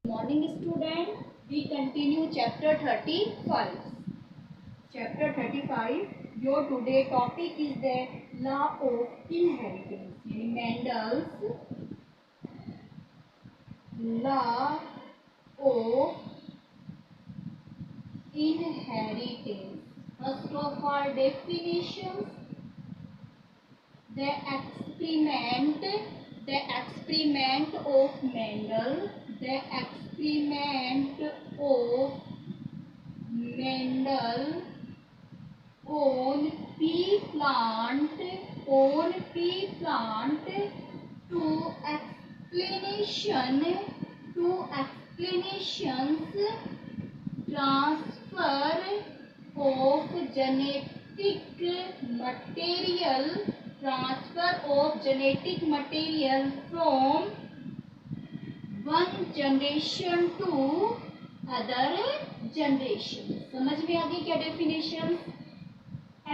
Morning student, we continue chapter 35. Chapter 35, your today topic is the law of inheritance. Mendel's law of inheritance. First of all, definitions. The experiment of Mendel, the experiment of Mendel on pea plant, to explanations, transfer of genetic material from one generation to other generation. समझ में आ गई क्या definition.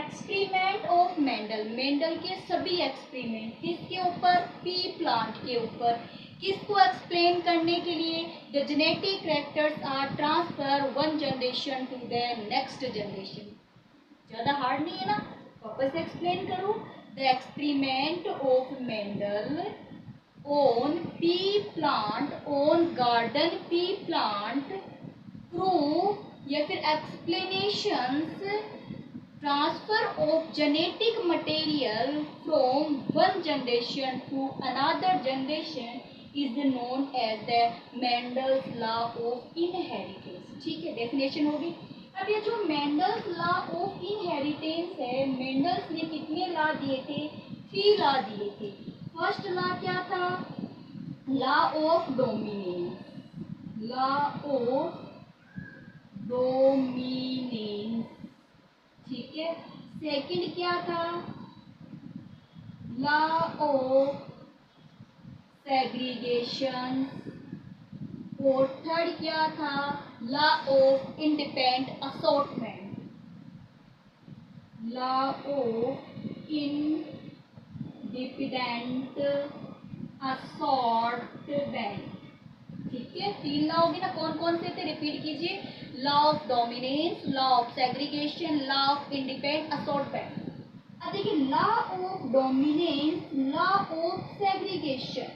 Experiment of Mendel, Mendel के सभी experiment किसके ऊपर, P plant के ऊपर. किसको एक्सप्लेन करने के लिए, the genetic characters are transfer one generation to the next generation. ज़्यादा हार्ड नहीं है ना, वापस एक्सप्लेन करूँ. The experiment of Mendel on pea plant, on garden pea plant, prove या फिर explanations, transfer of genetic material from one generation to another generation is known as the Mendel's law of inheritance. ठीक है, definition होगी. अब ये जो Mendel's law of inheritance है, Mendel's ने कितने लॉ दिए थे, 3 लॉ दिए थे. फर्स्ट लॉ क्या था, law of dominance, law of dominance. ठीक है. सेकंड क्या था, लॉ ऑफ सेग्रीगेशन. और थर्ड क्या था, law of independent assortment, law of independent assortment. ठीक है, 3 लॉ होगी ना. कौन कौन से थे, रिपीट कीजिए. Law of dominance, law of segregation, law of independent assortment. अब देखिए, law of dominance, law of segregation,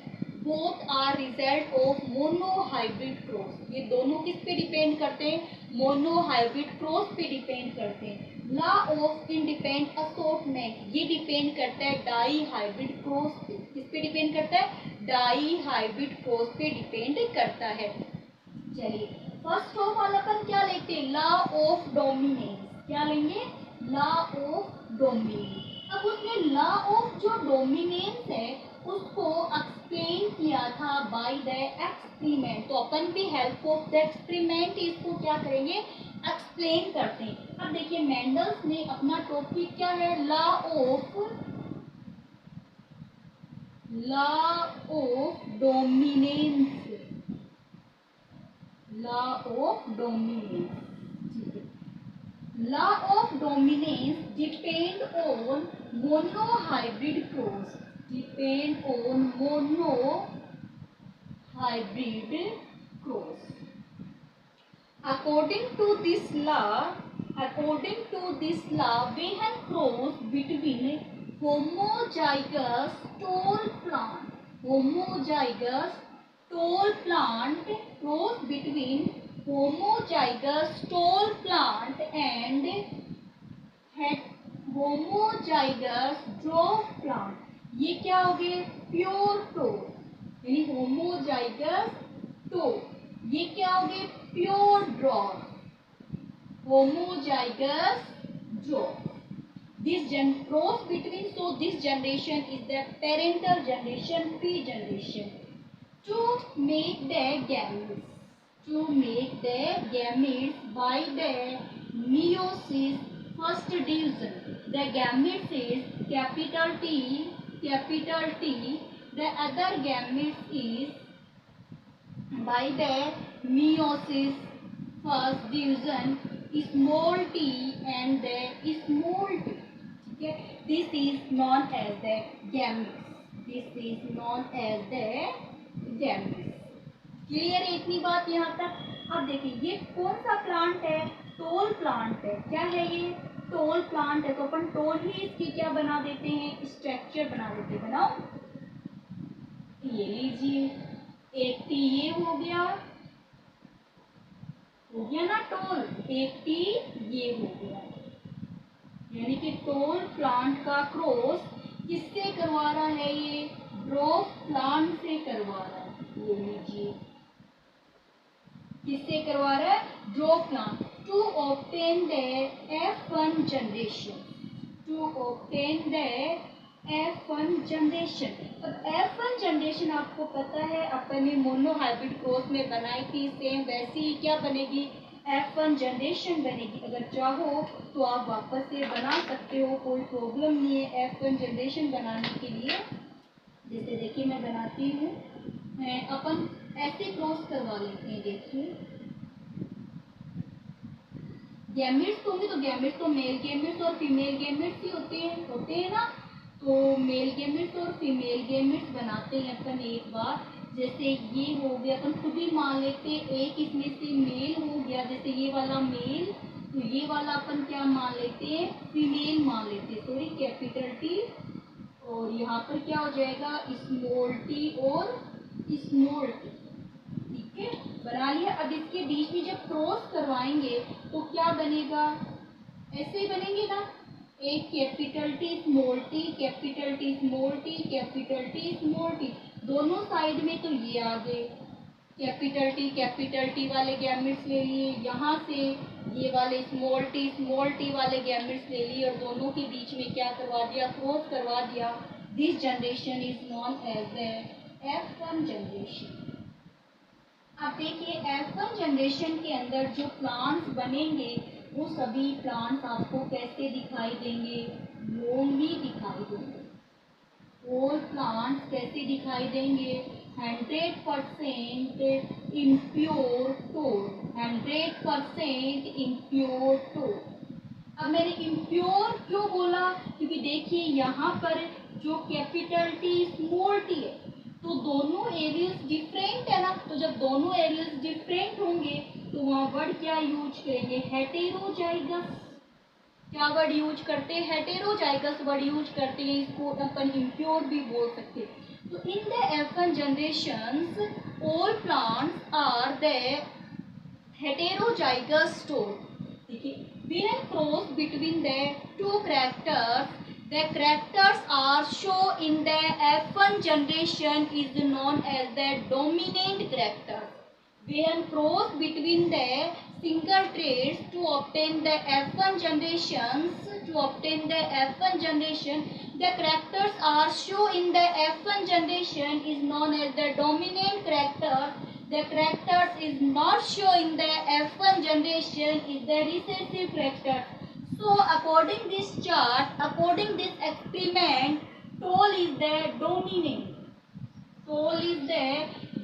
both are result of monohybrid cross. ये दोनों किस पे डिपेंड करते हैं, मोनोहाइब्रिड क्रॉस पे डिपेंड करते हैं. लॉ ऑफ इंडिपेंडेंट असॉर्टमेंट, ये डिपेंड करता है डाई हाइब्रिड क्रॉस पे. किस पे डिपेंड करता है, डाई हाइब्रिड क्रॉस पे डिपेंड करता है. चलिए, फर्स्ट ऑफ ऑल अपन क्या लेते हैं, लॉ ऑफ डोमिनेंस. क्या लेंगे, लॉ ऑफ डोमिनेंस. अब उसने लॉ ऑफ जो डोमिनेंस है उसको एक्सप्लेन किया था बाय द एक्सपेरिमेंट. तो अपन भी हेल्प ऑफ द एक्सपेरिमेंट इसको क्या करेंगे, एक्सप्लेन करते हैं. अब देखिए, मेंडल्स ने अपना टॉपिक क्या है, law of dominance, law of dominance. Law of dominance depend on monohybrid cross, depend on monohybrid cross. According to this law, when cross between homozygous tall plant, cross between homozygous tall plant and homozygous dwarf plant, ये क्या हो गए, pure toll, यानी homozygous toll. ये क्या हो गए, pure drop, homozygous dwarf. This cross between, so this generation is the parental generation, P generation. To make the gametes by the meiosis first division. The gametes is capital T. The other gametes is by the meiosis first division, small t and the small t. Okay, this is known as the gametes. Clear है इतनी बात यहाँ तक? अब देखिए ये कौन सा प्लांट है? टोल प्लांट है। क्या है ये? टोल प्लांट है। तो अपन टोल ही इसकी क्या बना देते हैं? स्ट्रक्चर बना देते हैं। बनाओ, ये लीजिए, एक टी ये हो गया ना टोल, एक टी ये हो गया। यानी कि टोल प्लांट का क्रॉस किससे करवा रहा है? ये ड्रॉप प्लांट से करवा रहा है। ये लीजिए, किससे करवा रहा है? Drop plant. To obtain the F1 generation, to obtain the F1 generation. अब F1 जनरेशन आपको पता है अपन ने मोनो हाइब्रिड क्रॉस में बनाई थी, सेम वैसी ही क्या बनेगी? F1 जनरेशन बनेगी। अगर चाहो तो आप वापस से बना सकते हो, कोई प्रॉब्लम नहीं है F1 जनरेशन बनाने के लिए। जैसे देखिए मैं बनाती हूँ, अपन ऐसे क्रॉस करवा लेते हैं। देखिए गैमेट्स होंगे तो गैमेट्स तो मेल गैमेट्स और फीमेल गैमेट्स ही होते हैं ना। तो मेल गैमेट्स और फीमेल गैमेट्स बनाते हैं अपन एक बार। जैसे ये हो गया, अपन खुद ही मान लेते हैं एक इसमें से मेल हो गया। जैसे ये वाला मेल, तो ये वाला अपन क्या मान लेते हैं? फीमेल मान लेते हैं। सॉरी, कैपिटल टी, और यहाँ पर क्या हो जाएगा? स्मॉल टी और स्मॉल टी। ठीक है, बना लिया। अब इसके बीच में जब क्रॉस करवाएंगे तो क्या बनेगा? ऐसे ही बनेंगे ना, एक capital T small T, capital T small T, capital T small T, दोनों साइड में। तो ये आ गए कैपिटल टी वाले गैमेट्स ले लिए, यहाँ से ये वाले स्मॉल टी वाले गैमेट्स ले लिए, और दोनों के बीच में क्या करवा दिया? क्रॉस करवा दिया। This generation is known as the F1 generation. अब देखिए F1 जनरेशन के अंदर जो प्लांट्स बनेंगे वो सभी प्लांट्स आपको कैसे दिखाई देंगे? लॉन्गली दिखाई देंगे। ऑल प्लांट्स कैसे दिखाई देंगे? 100% इम्प्योर टोल, 100% इम्प्योर टोल। अब मैंने इम्प्योर क्यों बोला? क्योंकि देखिए यहाँ पर जो कैपिटल टी स्मॉल टी है, तो दोनों एरियल्स डिफरेंट है ना। तो जब दोनों एरियल्स डिफरेंट होंगे तो वहाँ वर्ड क्या यूज करेंगे? हेटेरोजाइगस। क्या वर्ड यूज करते हैं? हेटेरोजाइगस वर्ड यूज करते हैं। इसको अपन इम्प्योर भी बोल सकते हैं। तो in the F1 generations all plants are the heterozygous tool. देखिए, when cross between the two characters, the characters are shown in the F1 generation is known as the dominant character. When cross between the single traits to obtain the F1 generations, the characters are shown in the F1 generation is known as the dominant character. The characters is not shown in the F1 generation is the recessive character. So according this chart, according this experiment, toll is the dominant. Toll is the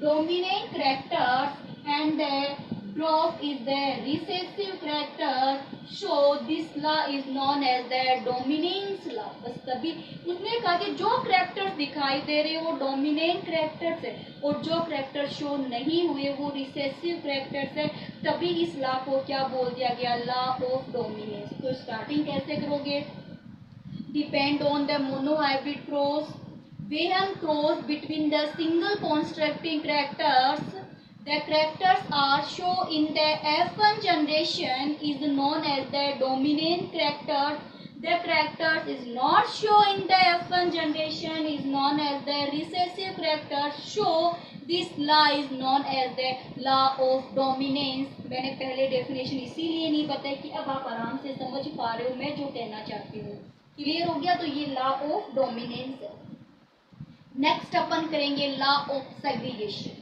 dominant character and the drop is the recessive character. So this law is known as the dominance law. बस तभी उसने कहा कि जो characters दिखाई दे रहे हैं वो डोमिनेंट करेक्टर्स है, और जो करेक्टर शो नहीं हुए वो रिसेसिव करेक्टर्स है। तभी इस लॉ को क्या बोल दिया गया? Law of dominance. तो स्टार्टिंग कैसे करोगे? Depend on the monohybrid cross. When cross between the single constructing characters, the characters are shown in the F1 generation is known as the dominant character. The characters is not shown in the F1 generation is known as the recessive character. So this law is known as the law of dominance. मैंने पहले definition इसीलिए नहीं बताई कि अब आप आराम से समझ पा रहे हो मैं जो कहना चाहती हूँ। क्लियर हो गया? तो ये लॉ ऑफ डोमिनेंस है। नेक्स्ट अपन करेंगे लॉ ऑफ सेग्रीगेशन।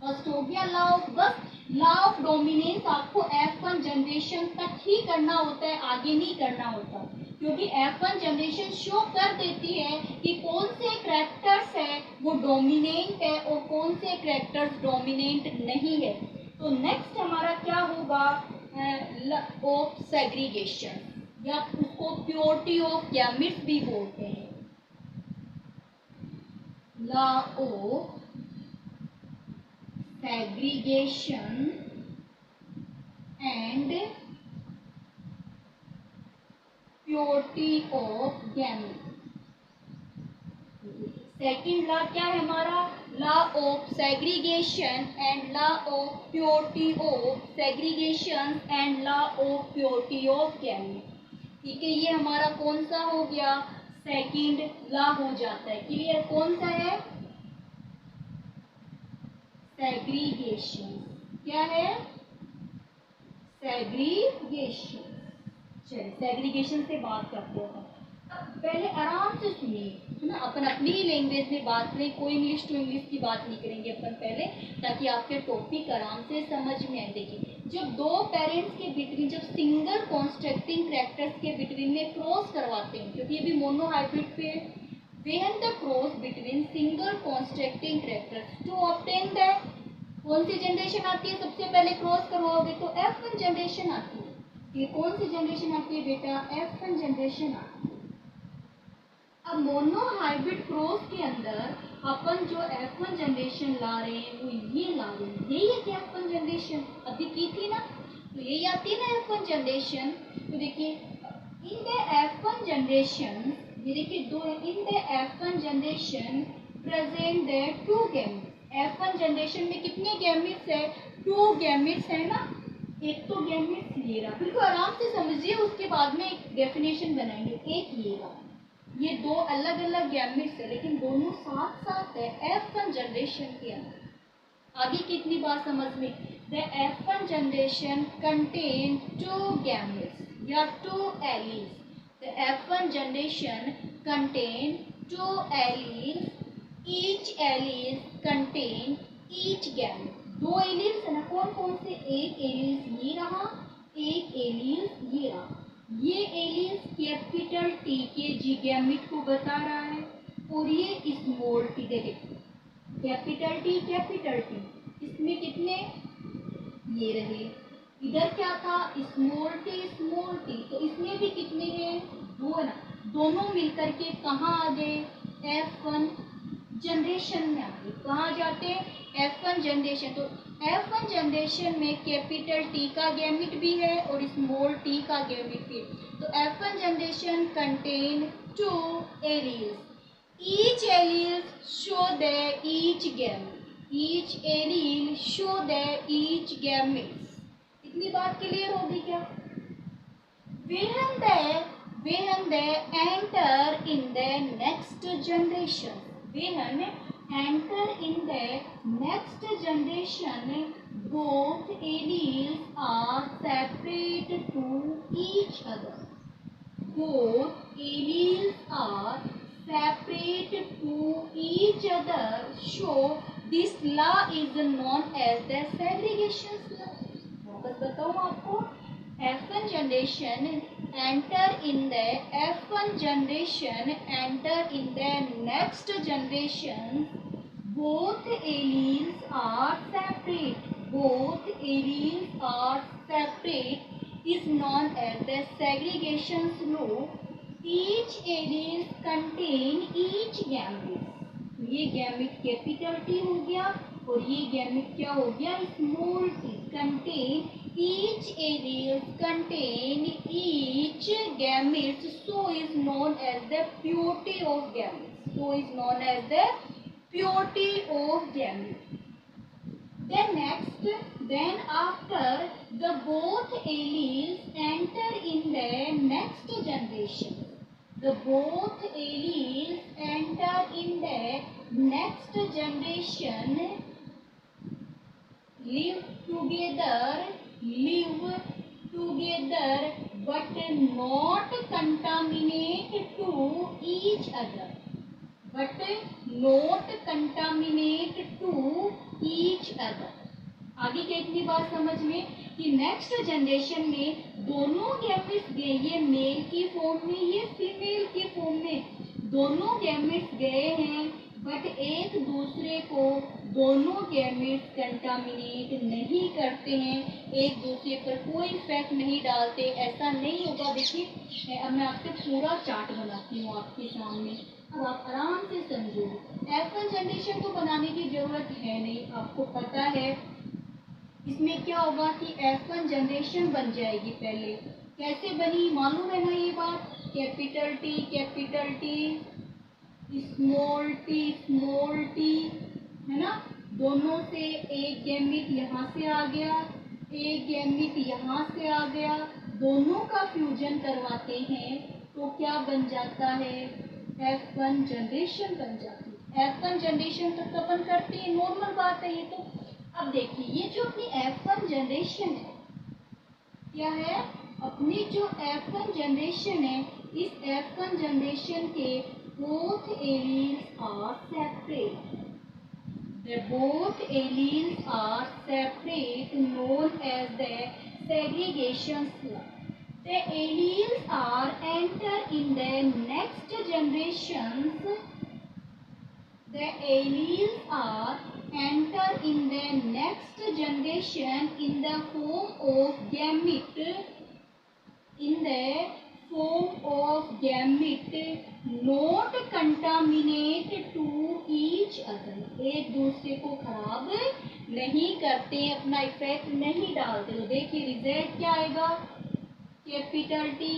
फर्स्ट हो गया लॉ ऑफ, बस लॉ ऑफ डोमिनेंस आपको F1 जनरेशन तक ही करना होता है, आगे नहीं करना होता, क्योंकि F1 जनरेशन शो कर देती है कि कौन से कैरेक्टर्स है वो डोमिनेंट है और कौन से कैरेक्टर्स डोमिनेंट नहीं है। तो नेक्स्ट हमारा क्या होगा? लॉ ऑफ सेग्रीगेशन, या उसको प्योरिटी ऑफ गैमेट्स भी बोलते हैं। Law of segregation and purity of gamete। Second law क्या है हमारा, law of segregation and law of purity of segregation and law of purity of gamete. ठीक है, ये हमारा कौन सा हो गया, सेकेंड लॉ हो जाता है। क्लियर, कौन सा है, सेग्रीगेशन। क्या है, सेग्रीगेशन। चलिए सेग्रीगेशन से बात करते हैं। पहले आराम से सुनिए, है ना, अपन अपनी ही लैंग्वेज में बात करें, कोई इंग्लिश टू इंग्लिश की बात नहीं करेंगे अपन पहले, ताकि आपके टॉपिक आराम से समझ में आए। देखिए, जब दो पेरेंट्स के बिटवीन, जब सिंगल कॉन्स्ट्रक्टिंग कैरेक्टर्स के बिटवीन में क्रॉस करवाते हैं, क्योंकि ये भी मोनोहाइब्रिड पे, when the cross between single constructing characters to obtain the, कौन सी जनरेशन आती है, सबसे पहले क्रॉस करवाओगे तो F1 जनरेशन आती है। ये कौन सी जनरेशन आती है बेटा, F1 जनरेशन आती है। अब मोनोहाइब्रिड क्रॉस के अंदर अपन जो F1 जनरेशन ला रहे हैं वो ये ला रहे हैं, यही है क्या F1 जनरेशन, अभी की थी ना, तो यही आती है ना F1 जनरेशन। तो देखिए इन द F1 जनरेशन, ये देखिए दो, इन the F1 generation present the two gametes. F1 generation में कितने गैमेट्स है, टू गैमेट्स है ना, एक तो गैमेट्स ये रहा, बिल्कुल आराम से समझिए, उसके बाद में एक डेफिनेशन बनाएंगे। एक ये रहा, ये दो अलग अलग गैमेट्स है लेकिन दोनों साथ साथ है F1 जनरेशन के अंदर। आगे कितनी बात समझ में, the F1 generation contain two gametes या two alleles. The F1 generation contain two alleles, each allele contain each gamete. दो एलील्स है ना, कौन कौन से, एक एलील्स ये रहा, एक एलील्स ये रहा। ये एलील्स कैपिटल टी के जी गैमेट को बता रहा है, और ये स्मॉल टी, देखिए कैपिटल टी, इसमें कितने ये रहे, इधर क्या था स्मॉल टी, तो इसमें भी कितने हैं, दो है ना, दोनों मिलकर के कहाँ आ गए, F1 जनरेशन में आ गए। कहाँ जाते हैं, F1 जनरेशन। तो F1 जनरेशन में कैपिटल टी का गैमेट भी है और स्मॉल टी का गैमेट भी है। तो F1 generation contain two alleles, each allele show the each gamete, each allele show the each gametes. इतनी बात क्लियर होगी क्या, when they enter in the next generation, when enter in the next generation, both alleles are separate to each other, both alleles are separate to each other, so this law is known as the segregation law। वापस बताऊं आपको, F1 generation enter in the F1 generation enter in the next generation, both alleles are separate, both alleles are separate is known as the segregation law। each allele contain each gamete, ये gamete capital T हो गया और ये gamete क्या हो गया, small T. Contain each alleles contain each gametes, so is known as the purity of gametes, so is known as the purity of gametes। Then after the both alleles enter in the next generation, the both alleles enter in the next generation, live together but not contaminate to each other, but not contaminate to each other। आगे क्या इतनी बात समझ में कि next generation में दोनों gametes गए, ये मेल की फॉर्म में, ये फीमेल की फॉर्म में, दोनों गैमेट्स गए हैं, बट एक दूसरे को दोनों गैमेट्स कंटामिनेट नहीं करते हैं, एक दूसरे पर कोई इफेक्ट नहीं डालते, ऐसा नहीं होगा। देखिए अब मैं आपसे पूरा चार्ट बनाती हूँ आपके सामने, अब आप आराम से समझो। F1 जनरेशन को बनाने की जरूरत है नहीं, आपको पता है इसमें क्या होगा कि F1 जनरेशन बन जाएगी। पहले कैसे बनी मालूम है ना ये बात? कैपिटल टी स्मॉल टी, है ना, दोनों से एक गैमेट यहाँ से आ गया, एक गैमेट यहाँ से आ गया, दोनों का फ्यूजन करवाते हैं तो क्या बन जाता है? F1 जनरेशन बन जाती है। F1 जनरेशन तक अपन करते हैं, नॉर्मल बात है ये तो। अब देखिए ये जो अपनी F1 जनरेशन है क्या है? अपनी जो F1 जनरेशन है, इस F1 जनरेशन के both alleles are separate. The both alleles are separate, known as the segregation slot. The alleles are enter in the next generations. The alleles are enter in the next generation in the form of gamete, in the form of gamete, not contaminate to each other. एक दूसरे को खराब नहीं करते, अपना effect नहीं डालते। तो देखिए रिजल्ट क्या आएगा? Capital T.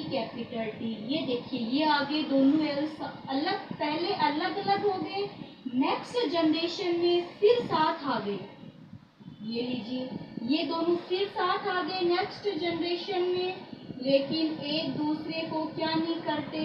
ये देखिए ये आगे दोनों एल्स अलग, पहले अलग अलग हो गए, नेक्स्ट जनरेशन में फिर साथ आ गए। ये लीजिए ये दोनों फिर साथ आ गए नेक्स्ट जनरेशन में, लेकिन एक दूसरे को क्या नहीं करते?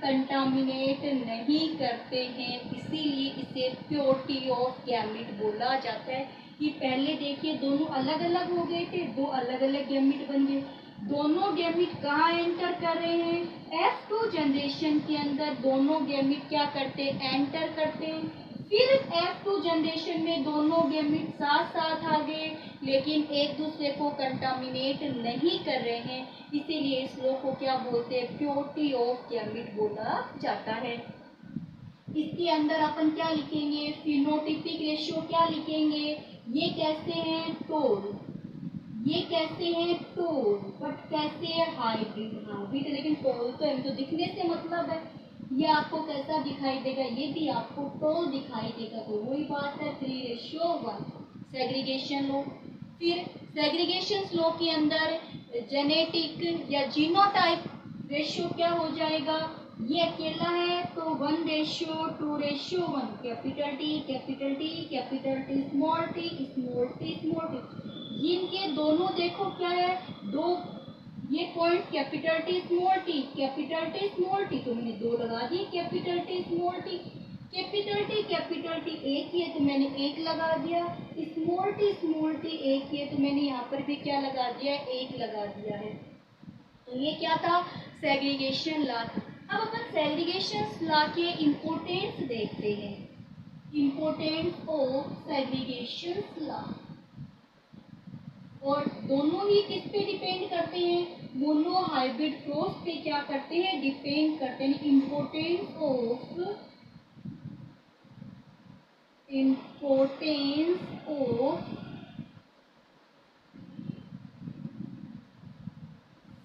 कंटामिनेट नहीं करते हैं। इसीलिए इसे प्योरिटी ऑफ गैमेट बोला जाता है। कि पहले देखिए दोनों अलग अलग हो गए थे, दो अलग अलग गैमेट बन गए। दोनों गैमेट कहाँ एंटर कर रहे हैं? F2 जनरेशन के अंदर दोनों गैमेट क्या करते हैं? एंटर करते हैं। फिर F2 जनरेशन में दोनों गैमेट साथ साथ आ गए, लेकिन एक दूसरे को कंटामिनेट नहीं कर रहे हैं। इसीलिए इस लॉ को क्या बोलते हैं? प्योरिटी ऑफ गैमेट बोला जाता है। इसके अंदर अपन क्या लिखेंगे? फिनोटिपिक रेशियो क्या लिखेंगे? ये कैसे हैं? टोल। ये कैसे हैं? टोल। बट कैसे है? हाइब्रिड, लेकिन टोल तो है तो दिखने से मतलब है। ये आपको कैसा दिखाई देगा? ये भी आपको टोल दिखाई देगा। तो वही बात है 3:1 सेग्रीगेशन लो। फिर सेग्रीगेशन लो के अंदर जेनेटिक या जीनोटाइप रेशियो क्या हो जाएगा? ये अकेला है तो 1:2:1। Capital T small T. इनके दोनों देखो क्या है? दो ये point capital T small T तो मैंने दो लगा दिए। कैपिटल टी स्मॉल टी एक ही है तो मैंने एक लगा दिया। स्मॉल टी एक ही है तो मैंने यहाँ पर भी क्या लगा दिया? एक लगा दिया है। तो ये क्या था? Segregation law. अब अपन सेग्रीगेशन लॉ के इम्पोर्टेंस देखते हैं। Importance of segregation law. और दोनों ही किस पे डिपेंड करते हैं? मोनो हाइब्रिड क्रॉस पे क्या करते हैं? डिपेंड करते हैं। Importance of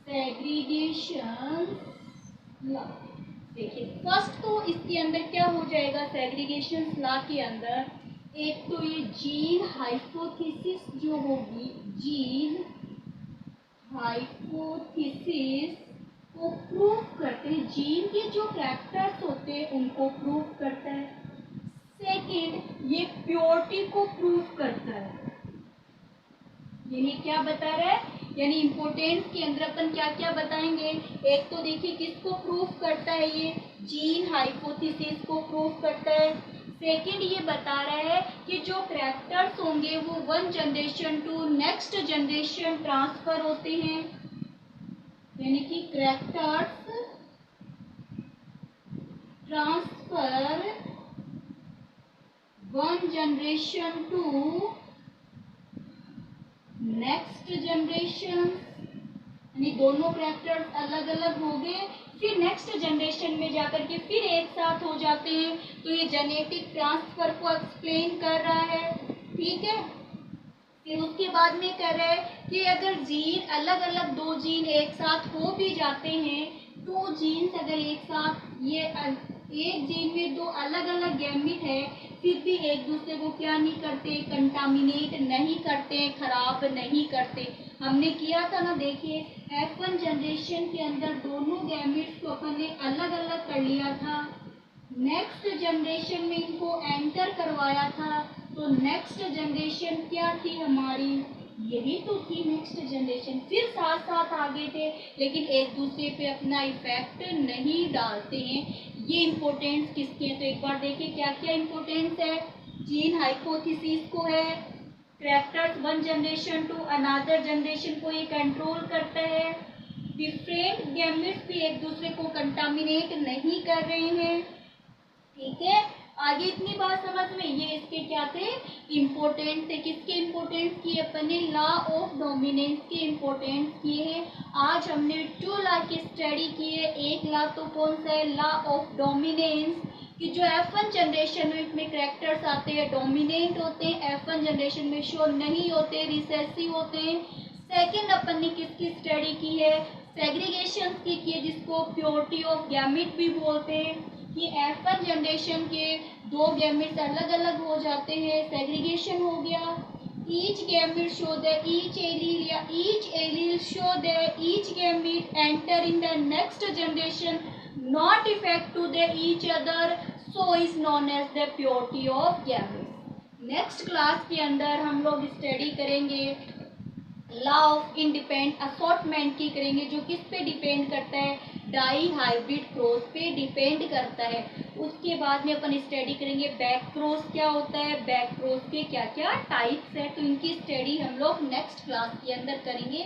segregation law. देखिए फर्स्ट तो इसके अंदर क्या हो जाएगा? सेग्रीगेशन लॉ के अंदर एक तो ये जीन हाइपोथेसिस जो होगी, जीन हाइपोथेसिस को प्रूव करते हैं। जीन के जो कैरेक्टर्स होते हैं उनको प्रूव करता है। सेकंड ये प्योरिटी को प्रूव करता है। यानी क्या बता रहा है? यानी इम्पोर्टेंस के अंदर अपन क्या क्या बताएंगे? एक तो देखिए किसको प्रूव करता है? ये जीन हाइपोथेसिस को प्रूव करता है। सेकंड ये बता रहा है कि जो कैरेक्टर्स होंगे वो one generation to next generation transfer होते हैं। यानी कि characters transfer one generation to next generation. यानी दोनों कैरेक्टर्स अलग अलग हो गए, फिर नेक्स्ट जनरेशन में जाकर के फिर एक साथ हो जाते हैं। तो ये जेनेटिक ट्रांसफर को एक्सप्लेन कर रहा है। ठीक है। फिर उसके बाद में कह रहा है कि अगर जीन अलग अलग दो जीन एक साथ हो भी जाते हैं, दो जीन्स अगर एक साथ ये एक जीन में दो अलग अलग गैमेट है, फिर भी एक दूसरे को क्या नहीं करते, कंटामिनेट नहीं करते, खराब नहीं करते। हमने किया था ना, देखिए F1 जनरेशन के अंदर दोनों गैमेट्स को अपन ने अलग अलग कर लिया था, नेक्स्ट जनरेशन में इनको एंटर करवाया था, तो नेक्स्ट जनरेशन क्या थी हमारी, यही तो थी नेक्स्ट जनरेशन। फिर साथ साथ आगे थे, लेकिन एक दूसरे पे अपना इफेक्ट नहीं डालते हैं। ये इम्पोर्टेंस किसकी है, तो एक बार देखिए क्या क्या इम्पोर्टेंस है। जीन हाइपोथेसिस को है, characters one generation to another generation को ये कंट्रोल करता है, डिफरेंट गैमेट्स भी एक दूसरे को कंटामिनेट नहीं कर रहे हैं। ठीक है, आगे इतनी बात समझ में, ये इसके क्या थे, इम्पोर्टेंट थे। किसके इम्पोर्टेंस किए अपन ने, लॉ ऑफ डोमिनेंस के इम्पोर्टेंस किए हैं। आज हमने 2 लॉ की स्टडी की है। एक लॉ तो कौन सा है, लॉ ऑफ डोमिनेंस, कि जो F1 जनरेशन में इसमें कैरेक्टर्स आते हैं डोमिनेंट होते हैं, F1 जनरेशन में शो नहीं होते, रिसेसिव होते हैं। सेकंड अपन ने किसकी स्टडी की है, सेग्रीगेशन की है, जिसको प्योरिटी ऑफ गैमेट भी बोलते हैं। कि F1 जनरेशन के दो गैमेट्स अलग अलग हो जाते हैं, सेग्रीगेशन हो गया। Each gamete show the each allele या each allele show the each gamete enter in the next generation not effect to the each other, so is known as the purity of gametes. Next class के अंदर हम लोग study करेंगे law of independent assortment की करेंगे, जो किस पे डिपेंड करता है, डाई हाइब्रिड क्रॉस पे डिपेंड करता है। उसके बाद में अपन स्टडी करेंगे बैक क्रॉस क्या होता है, बैक क्रॉस के क्या क्या टाइप्स है, तो इनकी स्टडी हम लोग नेक्स्ट क्लास के अंदर करेंगे।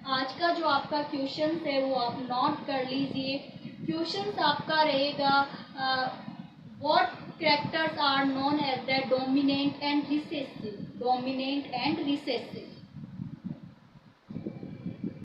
आज का जो आपका क्वेश्चन है वो आप नोट कर लीजिए। क्वेश्चन आपका रहेगा what characters are known as the dominant and recessive, dominant and recessive.